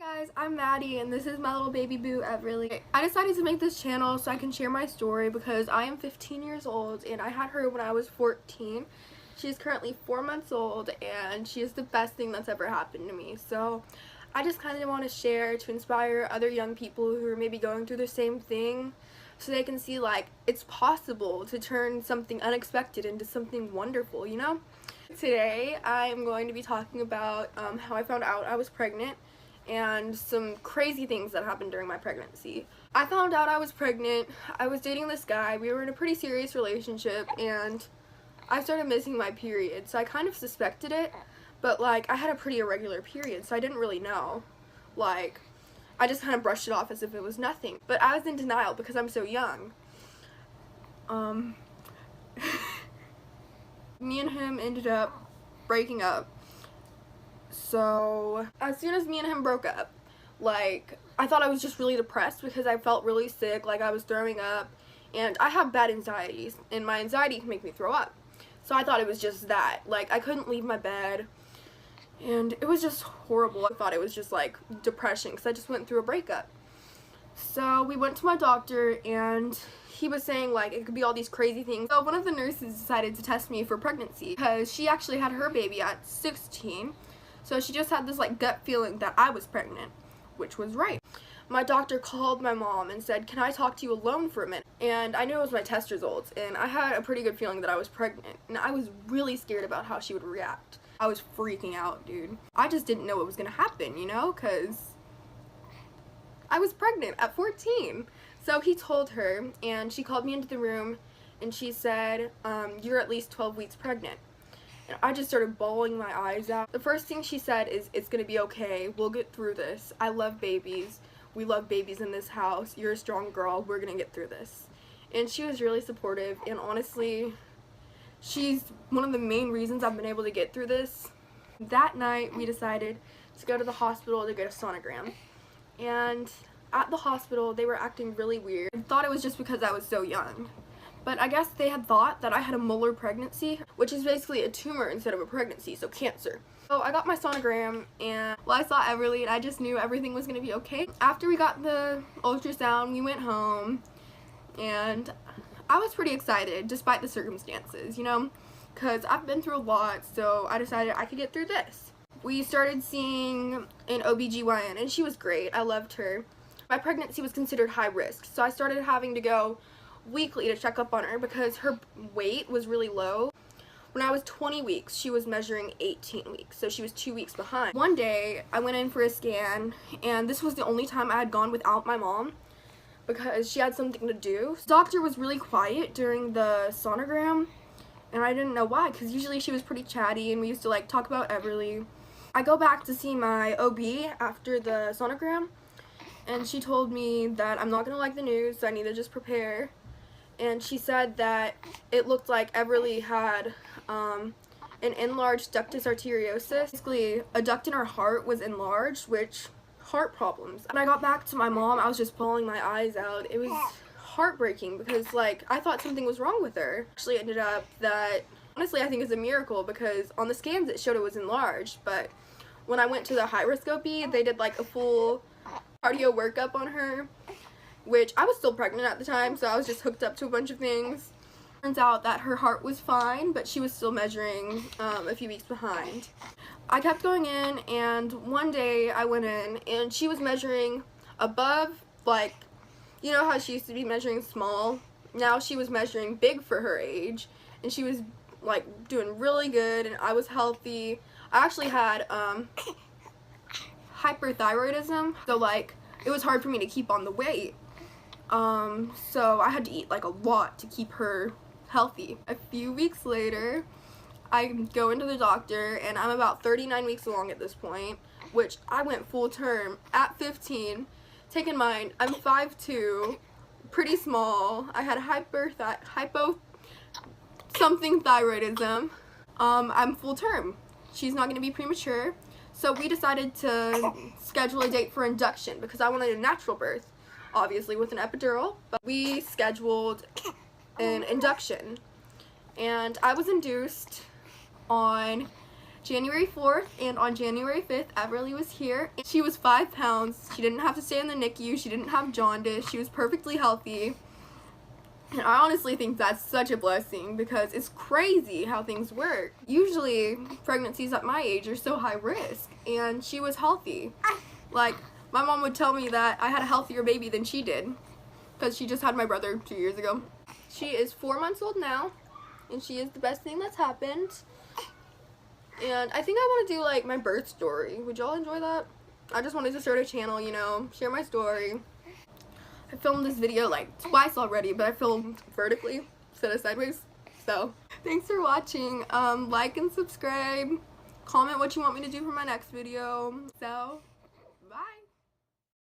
Hi guys, I'm Maddie and this is my little baby boo Everly. I decided to make this channel so I can share my story because I am 15 years old and I had her when I was 14. She's currently 4 months old and she is the best thing that's ever happened to me. So I just kind of want to share to inspire other young people who are maybe going through the same thing so they can see like it's possible to turn something unexpected into something wonderful, you know? Today I'm going to be talking about how I found out I was pregnant and some crazy things that happened during my pregnancy. I found out I was pregnant. I was dating this guy. We were in a pretty serious relationship and I started missing my period. So I kind of suspected it, but like I had a pretty irregular period, so I didn't really know. Like I just kind of brushed it off as if it was nothing. But I was in denial because I'm so young. Me and him ended up breaking up. So as soon as me and him broke up, like I thought I was just really depressed because I felt really sick, like I was throwing up, and I have bad anxieties and my anxiety can make me throw up. So I thought it was just that, like I couldn't leave my bed and it was just horrible. I thought it was just like depression because I just went through a breakup. So we went to my doctor and he was saying like it could be all these crazy things. So one of the nurses decided to test me for pregnancy because she actually had her baby at 16. So she just had this like gut feeling that I was pregnant, which was right. My doctor called my mom and said, "Can I talk to you alone for a minute?" And I knew it was my test results and I had a pretty good feeling that I was pregnant and I was really scared about how she would react. I was freaking out, dude. I just didn't know what was gonna happen, you know, because I was pregnant at 14. So he told her and she called me into the room and she said, "You're at least 12 weeks pregnant." And I just started bawling my eyes out. The first thing she said is, "It's gonna be okay. We'll get through this. I love babies. We love babies in this house. You're a strong girl. We're gonna get through this." And she was really supportive, and honestly, she's one of the main reasons I've been able to get through this. That night, we decided to go to the hospital to get a sonogram. And at the hospital, they were acting really weird. I thought it was just because I was so young. But I guess they had thought that I had a molar pregnancy, which is basically a tumor instead of a pregnancy, so cancer. So I got my sonogram and well, I saw Everly and I just knew everything was going to be okay. After we got the ultrasound, we went home and I was pretty excited despite the circumstances, you know, because I've been through a lot, so I decided I could get through this. We started seeing an OBGYN and she was great. I loved her. My pregnancy was considered high risk, so I started having to go weekly to check up on her because her weight was really low. When I was 20 weeks, she was measuring 18 weeks, so she was 2 weeks behind. One day, I went in for a scan, and this was the only time I had gone without my mom because she had something to do. The doctor was really quiet during the sonogram, and I didn't know why, because usually she was pretty chatty, and we used to like talk about Everly. I go back to see my OB after the sonogram, and she told me that I'm not gonna like the news, so I need to just prepare. And she said that it looked like Everly had an enlarged ductus arteriosus. Basically, a duct in her heart was enlarged, which heart problems. When I got back to my mom, I was just bawling my eyes out. It was heartbreaking because like I thought something was wrong with her. Actually ended up that, honestly, I think it's a miracle because on the scans it showed it was enlarged, but when I went to the high risk OB, they did like a full cardio workup on her, which I was still pregnant at the time, so I was just hooked up to a bunch of things. Turns out that her heart was fine, but she was still measuring a few weeks behind. I kept going in, and one day I went in, and she was measuring above, like, you know how she used to be measuring small? Now she was measuring big for her age, and she was, like, doing really good, and I was healthy. I actually had hyperthyroidism, so, like, it was hard for me to keep on the weight. So I had to eat like a lot to keep her healthy. A few weeks later, I go into the doctor and I'm about 39 weeks along at this point, which I went full term at 15. Take in mind, I'm 5'2", pretty small. I had hypo something thyroidism. I'm full term. She's not going to be premature. So we decided to schedule a date for induction because I wanted a natural birth, obviously with an epidural, but we scheduled an induction and I was induced on January 4th, and on January 5th, Everly was here. She was 5 pounds. She didn't have to stay in the NICU. She didn't have jaundice. She was perfectly healthy. And I honestly think that's such a blessing because it's crazy how things work. Usually, pregnancies at my age are so high risk, and she was healthy. Like, my mom would tell me that I had a healthier baby than she did because she just had my brother 2 years ago. She is 4 months old now, and she is the best thing that's happened. And I think I want to do like my birth story. Would y'all enjoy that? I just wanted to start a channel, you know, share my story. I filmed this video like twice already, but I filmed vertically instead of sideways. So thanks for watching. Like and subscribe. Comment what you want me to do for my next video. So